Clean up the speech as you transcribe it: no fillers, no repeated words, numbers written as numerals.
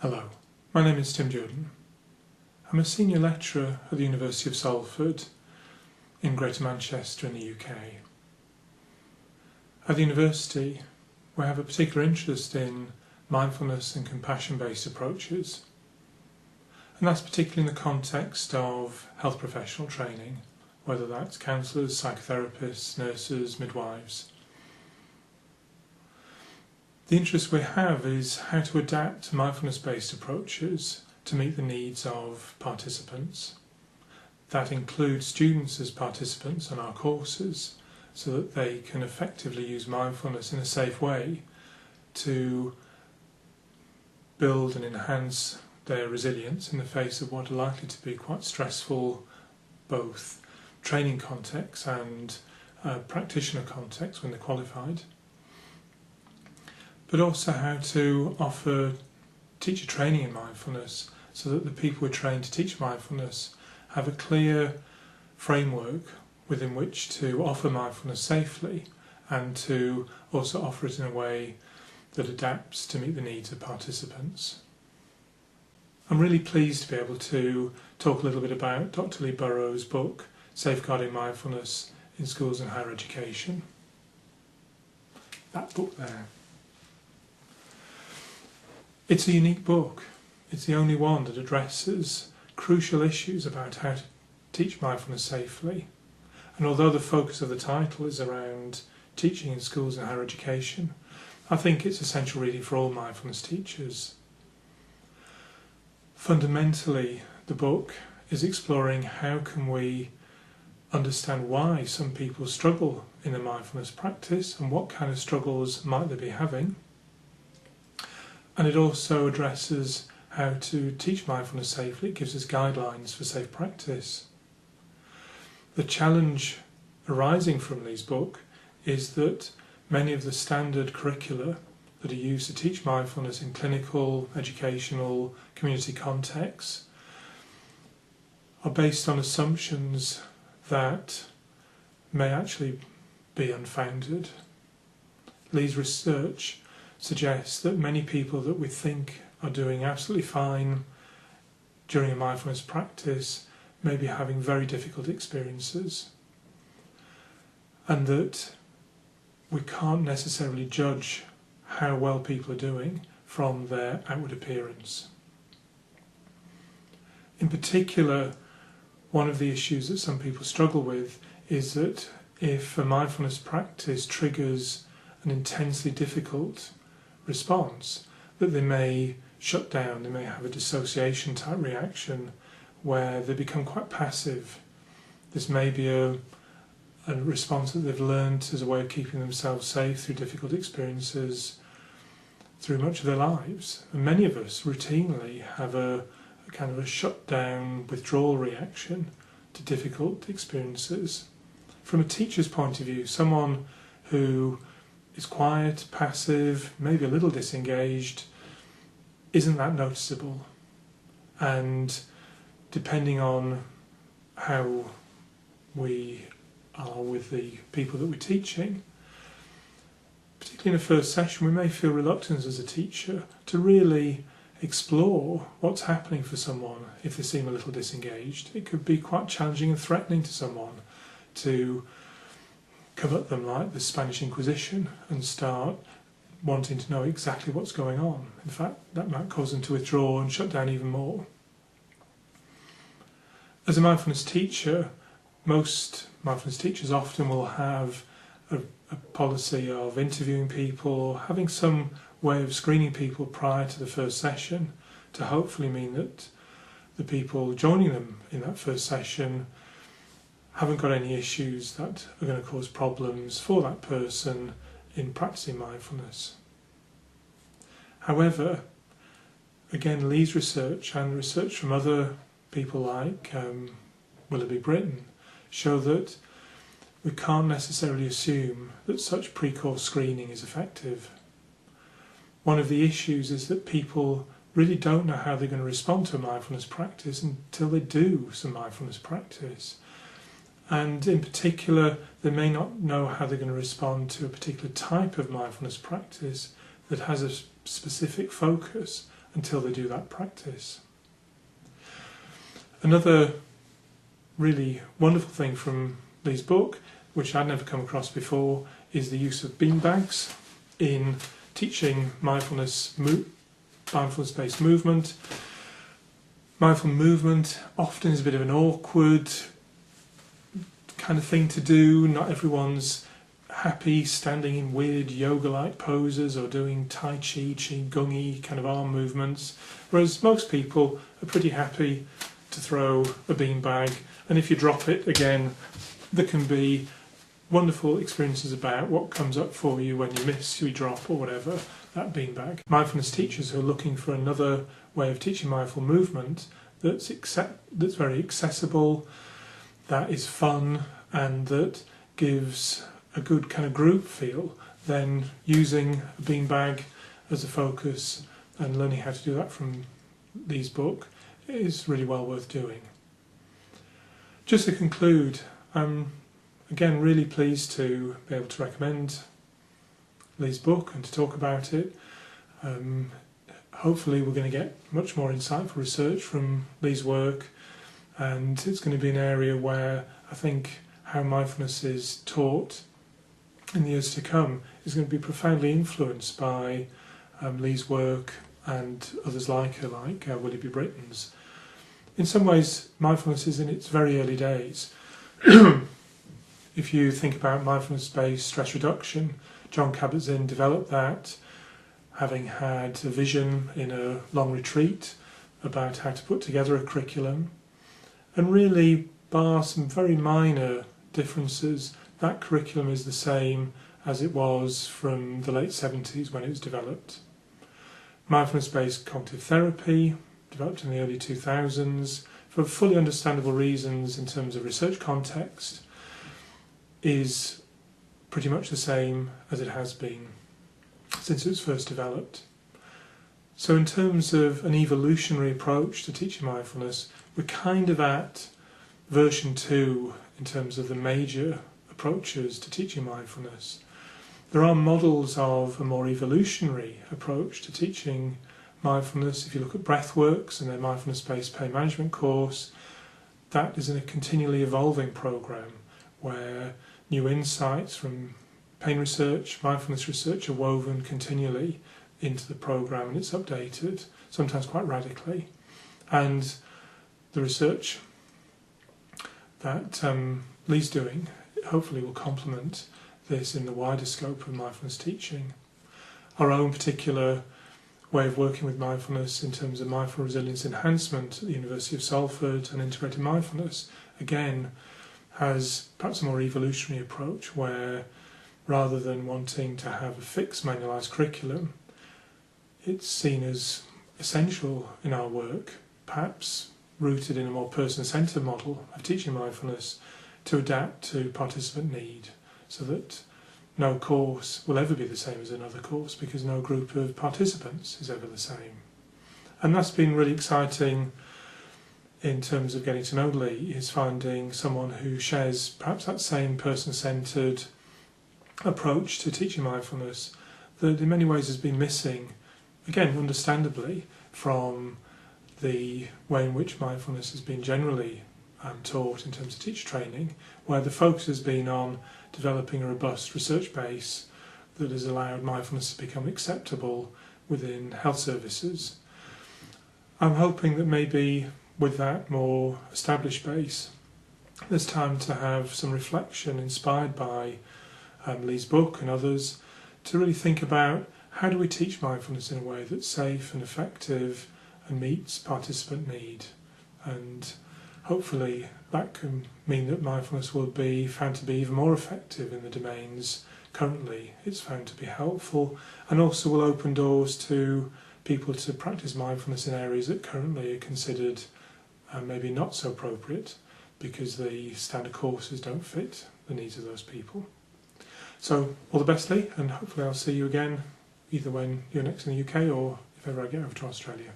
Hello, my name is Duerden. I'm a senior lecturer at the University of Salford in Greater Manchester in the UK. At the university, we have a particular interest in mindfulness and compassion-based approaches, and that's particularly in the context of health professional training, whether that's counsellors, psychotherapists, nurses, midwives. The interest we have is how to adapt mindfulness-based approaches to meet the needs of participants. That includes students as participants in our courses so that they can effectively use mindfulness in a safe way to build and enhance their resilience in the face of what are likely to be quite stressful both training contexts and practitioner contexts when they're qualified. But also how to offer teacher training in mindfulness so that the people we're trained to teach mindfulness have a clear framework within which to offer mindfulness safely and to also offer it in a way that adapts to meet the needs of participants. I'm really pleased to be able to talk a little bit about Dr. Leigh Burrows' book, Safeguarding Mindfulness in Schools and Higher Education. That book there. It's a unique book. It's the only one that addresses crucial issues about how to teach mindfulness safely. And although the focus of the title is around teaching in schools and higher education, I think it's essential reading for all mindfulness teachers. Fundamentally, the book is exploring how can we understand why some people struggle in the mindfulness practice and what kind of struggles might they be having. And it also addresses how to teach mindfulness safely. It gives us guidelines for safe practice. The challenge arising from Leigh's book is that many of the standard curricula that are used to teach mindfulness in clinical, educational, community contexts are based on assumptions that may actually be unfounded. Leigh's research suggests that many people that we think are doing absolutely fine during a mindfulness practice may be having very difficult experiences, and that we can't necessarily judge how well people are doing from their outward appearance. In particular, one of the issues that some people struggle with is that if a mindfulness practice triggers an intensely difficult response, that they may shut down, they may have a dissociation type reaction where they become quite passive. This may be a response that they've learned as a way of keeping themselves safe through difficult experiences through much of their lives. And many of us routinely have a kind of a shut-down withdrawal reaction to difficult experiences. From a teacher's point of view, someone who is quiet, passive, maybe a little disengaged, isn't that noticeable. And depending on how we are with the people that we're teaching, particularly in the first session, we may feel reluctant as a teacher to really explore what's happening for someone if they seem a little disengaged. It could be quite challenging and threatening to someone to come at them like the Spanish Inquisition and start wanting to know exactly what's going on. In fact, that might cause them to withdraw and shut down even more. As a mindfulness teacher, most mindfulness teachers often will have a policy of interviewing people, having some way of screening people prior to the first session to hopefully mean that the people joining them in that first session haven't got any issues that are going to cause problems for that person in practicing mindfulness. However, again, Leigh's research and research from other people like Willoughby Britton show that we can't necessarily assume that such pre-course screening is effective. One of the issues is that people really don't know how they're going to respond to a mindfulness practice until they do some mindfulness practice. And in particular, they may not know how they're going to respond to a particular type of mindfulness practice that has a specific focus until they do that practice. Another really wonderful thing from Leigh's book, which I'd never come across before, is the use of beanbags in teaching mindfulness-based movement. Mindful movement often is a bit of an awkward kind of thing to do. Not everyone's happy standing in weird yoga-like poses or doing tai chi, qigong-y kind of arm movements, whereas most people are pretty happy to throw a beanbag, and if you drop it again, there can be wonderful experiences about what comes up for you when you miss, you drop or whatever, that beanbag. Mindfulness teachers who are looking for another way of teaching mindful movement that's very accessible, that is fun, and that gives a good kind of group feel, then using a beanbag as a focus and learning how to do that from Leigh's book is really well worth doing. Just to conclude, I'm again really pleased to be able to recommend Leigh's book and to talk about it. Hopefully we're going to get much more insightful research from Leigh's work, and it's going to be an area where I think how mindfulness is taught in the years to come is going to be profoundly influenced by Leigh's work and others like her, like Willie B. Britton's. In some ways, mindfulness is in its very early days. If you think about mindfulness-based stress reduction, John Kabat-Zinn developed that, having had a vision in a long retreat about how to put together a curriculum, and really, bar some very minor differences, that curriculum is the same as it was from the late 70s when it was developed. Mindfulness-based cognitive therapy, developed in the early 2000s, for fully understandable reasons in terms of research context, is pretty much the same as it has been since it was first developed. So in terms of an evolutionary approach to teaching mindfulness, we're kind of at version 2 in terms of the major approaches to teaching mindfulness. There are models of a more evolutionary approach to teaching mindfulness. If you look at Breathworks and their mindfulness-based pain management course, that is in a continually evolving program where new insights from pain research, mindfulness research are woven continually into the program, and it's updated, sometimes quite radically. And the research that Leigh's doing hopefully will complement this in the wider scope of mindfulness teaching. Our own particular way of working with mindfulness in terms of mindful resilience enhancement at the University of Salford and integrated mindfulness, again, has perhaps a more evolutionary approach where rather than wanting to have a fixed manualised curriculum, it's seen as essential in our work, perhaps rooted in a more person-centred model of teaching mindfulness, to adapt to participant need, so that no course will ever be the same as another course because no group of participants is ever the same. And that's been really exciting in terms of getting to know Leigh, is finding someone who shares perhaps that same person-centred approach to teaching mindfulness that in many ways has been missing, again, understandably, from the way in which mindfulness has been generally taught in terms of teacher training, where the focus has been on developing a robust research base that has allowed mindfulness to become acceptable within health services. I'm hoping that maybe with that more established base, there's time to have some reflection inspired by Leigh's book and others to really think about how do we teach mindfulness in a way that's safe and effective and meets participant need. And hopefully that can mean that mindfulness will be found to be even more effective in the domains currently it's found to be helpful, and also will open doors to people to practice mindfulness in areas that currently are considered maybe not so appropriate because the standard courses don't fit the needs of those people. So all the best, Leigh, and hopefully I'll see you again either when you're next in the UK or if ever I get over to Australia.